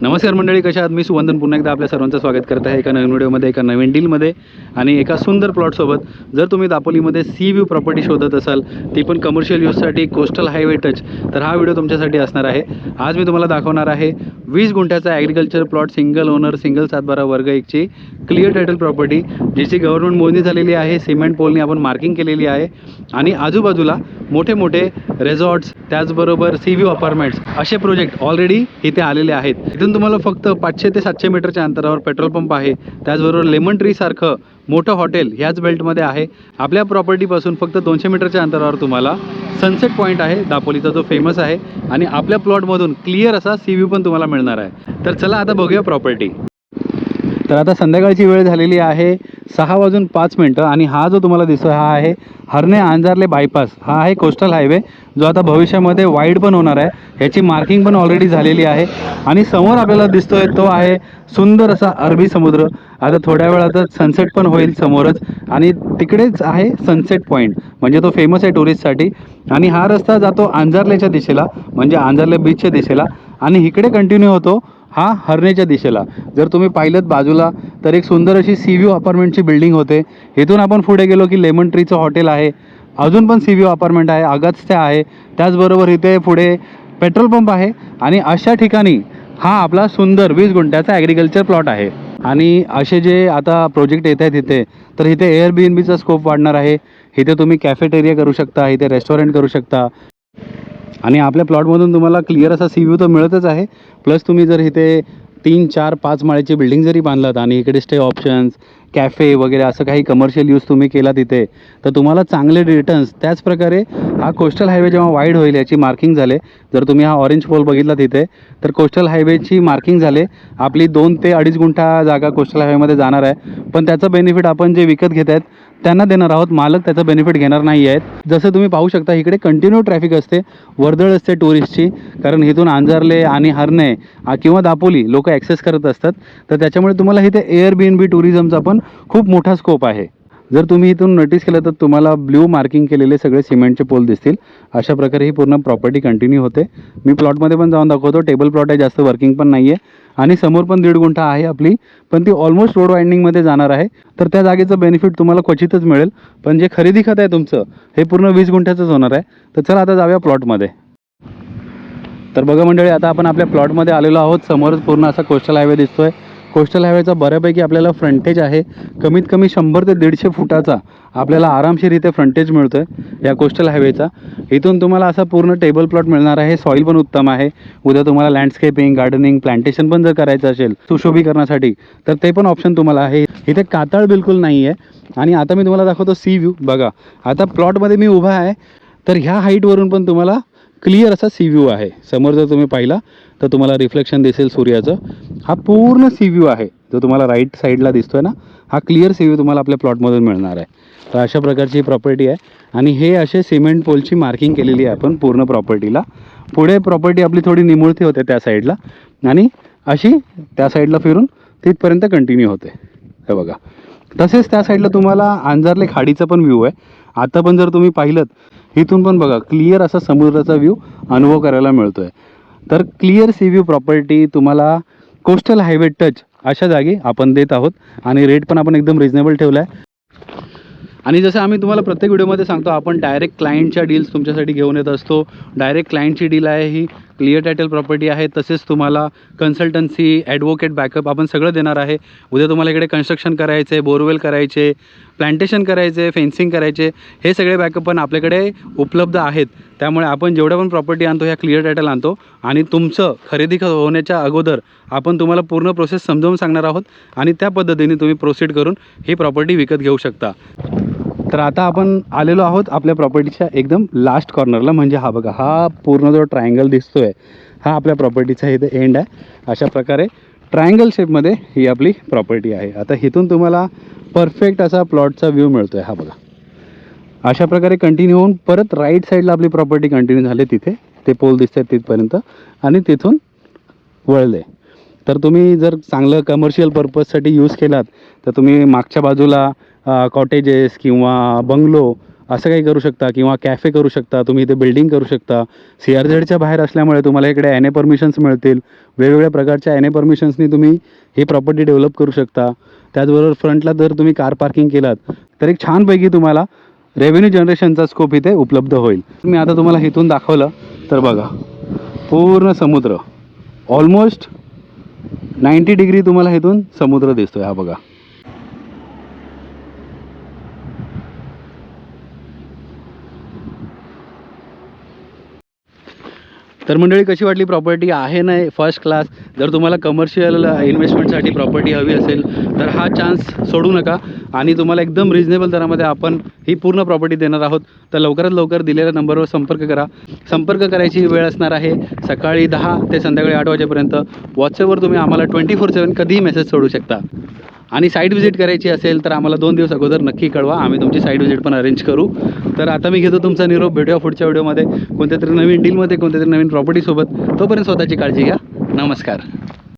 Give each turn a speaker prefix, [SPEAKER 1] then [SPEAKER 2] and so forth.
[SPEAKER 1] नमस्कार मंडळी, कशा आहात? मी सुवंदन पुन्हा एकदा आपल्या सर्वांचं स्वागत करत आहे एका नवीन व्हिडिओमध्ये, एका नवीन डीलमध्ये आणि एका सुंदर प्लॉटसोबत. जर तुम्ही दापोलीमध्ये सी व्ह्यू प्रॉपर्टी शोधत असाल, ती पण कमर्शियल यूजसाठी, कोस्टल हायवे टच, तर हा व्हिडिओ तुमच्यासाठी असणार आहे. आज मी तुम्हाला दाखवणार आहे 20 गुंठ्याचा agriculture plot, single owner, single 7/12 वर्ग 1ची क्लिअर टायटल प्रॉपर्टी, जिची गव्हर्नमेंट मोजणी झालेली आहे. सिमेंट पोलनी आपण मार्किंग केलेली आहे आणि आजूबाजूला मोठे मोठे रिसॉर्ट्स, त्याचबरोबर सी व्ह्यू अपार्टमेंट्स असे प्रोजेक्ट ऑलरेडी इथे आलेले आहेत. इथून तुम्हाला फक्त 500 ते 700 मीटरच्या अंतरावर पेट्रोल पंप आहे. त्याचबरोबर लेमन ट्री सारखं मोठं हॉटेल ह्याच बेल्टमध्ये आहे. आपल्या प्रॉपर्टीपासून फक्त 200 मीटरच्या अंतरावर तुम्हाला सनसेट पॉईंट आहे दापोलीचा, जो फेमस आहे. आणि आपल्या प्लॉटमधून क्लिअर असा सी व्ह्यू पण तुम्हाला मिळणार आहे. तर चला आता बघूया प्रॉपर्टी. तर आता संध्याकाळची वेळ झालेली आहे 6:05 आणि हा जो तुम्हाला दिसतोय हा आहे हरणे आंजारले बायपास. हा आहे कोस्टल हायवे, जो आता भविष्यामध्ये वाईड पण होणार आहे. ह्याची मार्किंग पण ऑलरेडी झालेली आहे. आणि समोर आपल्याला दिसतोय तो आहे सुंदर असा अरबी समुद्र. आता थोड्या वेळातच सनसेट पण होईल समोरच आणि तिकडेच आहे सनसेट पॉईंट, म्हणजे तो फेमस आहे टुरिस्टसाठी. आणि हा रस्ता जातो आंजारलेच्या दिशेला, म्हणजे आंजारले बीचच्या दिशेला, आणि इकडे कंटिन्यू होतो हा हरणेच्या दिशेला. जर तुम्ही पाहिलं बाजूला तर एक सुंदर अशी सी व्ह्यू अपार्टमेंटची बिल्डिंग होते. इथून आपण पुढे गेलो की लेमन ट्रीचं हॉटेल आहे, अजून पण सी व्ह्यू अपार्टमेंट आहे, अगस्त्या आहे, त्याचबरोबर इथे पुढे पेट्रोल पंप आहे. आणि अशा ठिकाणी हा आपला सुंदर 20 गुंठ्याचा ॲग्रिकल्चर प्लॉट आहे. आणि असे जे आता प्रोजेक्ट येत आहेत इथे, तर इथे एअरबीएनबीचा स्कोप वाढणार आहे. इथे तुम्ही कॅफेटेरिया करू शकता, इथे रेस्टॉरंट करू शकता. आणि आपल्या प्लॉटमधून तुम्हाला क्लिअर असा सी व्ह्यू तर मिळतच आहे. प्लस तुम्ही जर इथे 3, 4, 5 माळ्याची बिल्डिंग जरी बांधलात आणि इकडे स्टे ऑप्शन्स, कॅफे वगैरे असं काही कमर्शियल यूज तुम्ही केला तिथे, तर तुम्हाला चांगले रिटर्न्स. त्याचप्रकारे हा कोस्टल हायवे जेव्हा वाईड होईल याची मार्किंग झाले. जर तुम्ही हा ऑरेंज पोल बघितला तिथे, तर कोस्टल हायवेची मार्किंग झाले. आपली 2 ते 2.5 गुंठा जागा कोस्टल हायवेमध्ये जाणार आहे. पण त्याचं बेनिफिट आपण जे विकत घेत आहेत त्यांना देणार आहोत, मालक त्याचं बेनिफिट घेणार नाही आहेत. जसं तुम्ही पाहू शकता इकडे कंटिन्यू ट्रॅफिक असते, वर्दळ असते टुरिस्टची, कारण इथून आंजारले आणि हरणे किंवा दापोली लोक ॲक्सेस करत असतात. तर त्याच्यामुळे तुम्हाला इथे एअरबीएनबी टुरिझमचा पण खूप मोठा स्कोप आहे. जर तुम्ही इथून नोटीस केलं तर तुम्हाला ब्ल्यू मार्किंग केलेले सगळे सिमेंटचे पोल दिसतील. अशा प्रकारे ही पूर्ण प्रॉपर्टी कंटिन्यू होते. मी प्लॉटमध्ये पण जाऊन दाखवतो. टेबल प्लॉट आहे, जास्त वर्किंग पण नाही आहे. आणि समोर पण 1.5 गुंठा आहे आपली, पण ती ऑलमोस्ट रोड वाइंडिंगमध्ये जाणार आहे. तर त्या जागेचं बेनिफिट तुम्हाला क्वचितच मिळेल. पण जे खरेदी खत आहे तुमचं, हे पूर्ण 20 गुंठ्याचंच होणार आहे. तर चला आता जाऊया प्लॉटमध्ये. तर बघा मंडळी, आता आपण आपल्या प्लॉटमध्ये आलेलो आहोत. समोरच पूर्ण असा कोस्टल हायवे दिसतोय. कोस्टल हायवेचा बऱ्यापैकी आपल्याला फ्रंटेज आहे. कमीत कमी 100 ते 150 फुटाचा आपल्याला आरामशीर इथे फ्रंटेज मिळतो आहे या कोस्टल हायवेचा. इथून तुम्हाला असा पूर्ण टेबल प्लॉट मिळणार आहे. सॉईल पण उत्तम आहे. उद्या तुम्हाला लँडस्केपिंग, गार्डनिंग, प्लांटेशन पण जर करायचं असेल सुशोभीकरणासाठी, तर ते पण ऑप्शन तुम्हाला आहे. इथे कातळ बिलकुल नाही आहे. आणि आता मी तुम्हाला दाखवतो सी व्ह्यू. बघा, आता प्लॉटमध्ये मी उभा आहे, तर ह्या हाईटवरून पण तुम्हाला क्लिअर असा सी व्ह्यू आहे. समोर जर तुम्ही पाहिला तर तुम्हाला रिफ्लेक्शन दिसेल सूर्याचं. हा पूर्ण सी व्ह्यू आहे जो तुम्हाला राईट साईडला दिसतोय ना, हा क्लिअर सी व्ह्यू तुम्हाला आपल्या प्लॉटमधून मिळणार आहे. तर अशा प्रकारची ही प्रॉपर्टी आहे. आणि हे असे सिमेंट पोलची मार्किंग केलेली आहे आपण पूर्ण प्रॉपर्टीला. पुढे प्रॉपर्टी आपली थोडी निमुळती होते त्या साईडला, आणि अशी त्या साईडला फिरून तिथपर्यंत कंटिन्यू होते. हे बघा, तसेच त्या साईडला तुम्हाला आंजारले खाडीचा पण व्ह्यू आहे. आता पण जर तुम्ही पाहिलं इथून पण बघा, क्लिअर असा समुद्राचा व्ह्यू अनुभव करायला मिळतो आहे. तर क्लिअर सी व्ह्यू प्रॉपर्टी तुम्हाला कोस्टल हायवे टच अशा जागी आपण देत आहोत. आणि रेट पण आपण एकदम रिजनेबल ठेवला आहे. आणि जसं आम्ही तुम्हाला प्रत्येक व्हिडिओमध्ये सांगतो, आपण डायरेक्ट क्लायंटच्या डील्स तुमच्यासाठी घेऊन येत असतो. डायरेक्ट क्लायंटची डील आहे ही. क्लिअर टायटल प्रॉपर्टी आहे. तसेच तुम्हाला कन्सल्टन्सी, ॲडव्होकेट बॅकअप आपण सगळं देणार आहे. उद्या तुम्हाला इकडे कन्स्ट्रक्शन करायचे, बोरवेल करायचे, प्लांटेशन करायचे, फेन्सिंग करायचे, हे सगळे बॅकअप पण आपल्याकडे उपलब्ध आहेत. त्यामुळे आपण जेवढ्या पण प्रॉपर्टी आणतो ह्या क्लिअर टायटल आणतो. आणि तुमचं खरेदी होण्याच्या अगोदर आपण तुम्हाला पूर्ण प्रोसेस समजावून सांगणार आहोत. आणि त्या पद्धतीने तुम्ही प्रोसीड करून ही प्रॉपर्टी विकत घेऊ शकता. तर आता आपण आलेलो आहोत आपल्या प्रॉपर्टीच्या एकदम लास्ट कॉर्नरला. म्हणजे हा बघा, हा पूर्ण जो ट्रायंगल दिसतोय हा आपल्या प्रॉपर्टीचा इथे एंड आहे. अशा प्रकारे ट्रायंगल शेपमध्ये ही आपली प्रॉपर्टी आहे. आता इथून तुम्हाला परफेक्ट असा प्लॉटचा व्ह्यू मिळतो आहे. हा बघा, अशा प्रकारे कंटिन्यू होऊन परत राईट साईडला आपली प्रॉपर्टी कंटिन्यू झाली. तिथे ते पोल दिसत आहेत तिथपर्यंत, आणि तिथून वळले. तर तुम्ही जर चांगलं कमर्शियल पर्पजसाठी यूज केलात तर तुम्ही मागच्या बाजूला कॉटेजेस किंवा बंगलो असं काही करू शकता किंवा कॅफे करू शकता, तुम्ही इथे बिल्डिंग करू शकता. CRZच्या बाहेर असल्यामुळे तुम्हाला इकडे NA परमिशन्स मिळतील. वेगवेगळ्या प्रकारच्या NA परमिशन्सनी तुम्ही ही प्रॉपर्टी डेव्हलप करू शकता. त्याचबरोबर फ्रंटला जर तुम्ही कार पार्किंग केलात तर एक छानपैकी तुम्हाला रेव्हेन्यू जनरेशनचा स्कोप इथे उपलब्ध होईल. मी आता तुम्हाला इथून दाखवलं तर बघा, पूर्ण समुद्र, ऑलमोस्ट 90 डिग्री तुम्हाला इथून समुद्र दिसतोय. हा बघा. तर मंडळी, कशी वाटली प्रॉपर्टी? आहे ना फर्स्ट क्लास. जर तुम्हाला कमर्शियल इन्व्हेस्टमेंटसाठी प्रॉपर्टी हवी असेल तर हा चान्स सोडू नका. आणि तुम्हाला एकदम रिजनेबल दरामध्ये आपण ही पूर्ण प्रॉपर्टी देणार आहोत. तर लवकरात लवकर दिलेल्या नंबरवर संपर्क करा. संपर्क करायची वेळ असणार आहे सकाळी 10 ते संध्याकाळी 8 वाजेपर्यंत. व्हॉट्सअपवर तुम्ही आम्हाला 24/7 कधीही मेसेज सोडू शकता. आणि साईट व्हिजिट करायची असेल तर आम्हाला 2 दिवस अगोदर नक्की कळवा, आम्ही तुमची साईट व्हिजिट पण अरेंज करू. तर आता मी घेतो तुमचा निरोप. भेटूया पुढच्या व्हिडिओमध्ये कोणत्या तरी नवीन डीलमध्ये, कोणत्या तरी नवीन प्रॉपर्टीसोबत. तोपर्यंत स्वतःची काळजी घ्या. नमस्कार.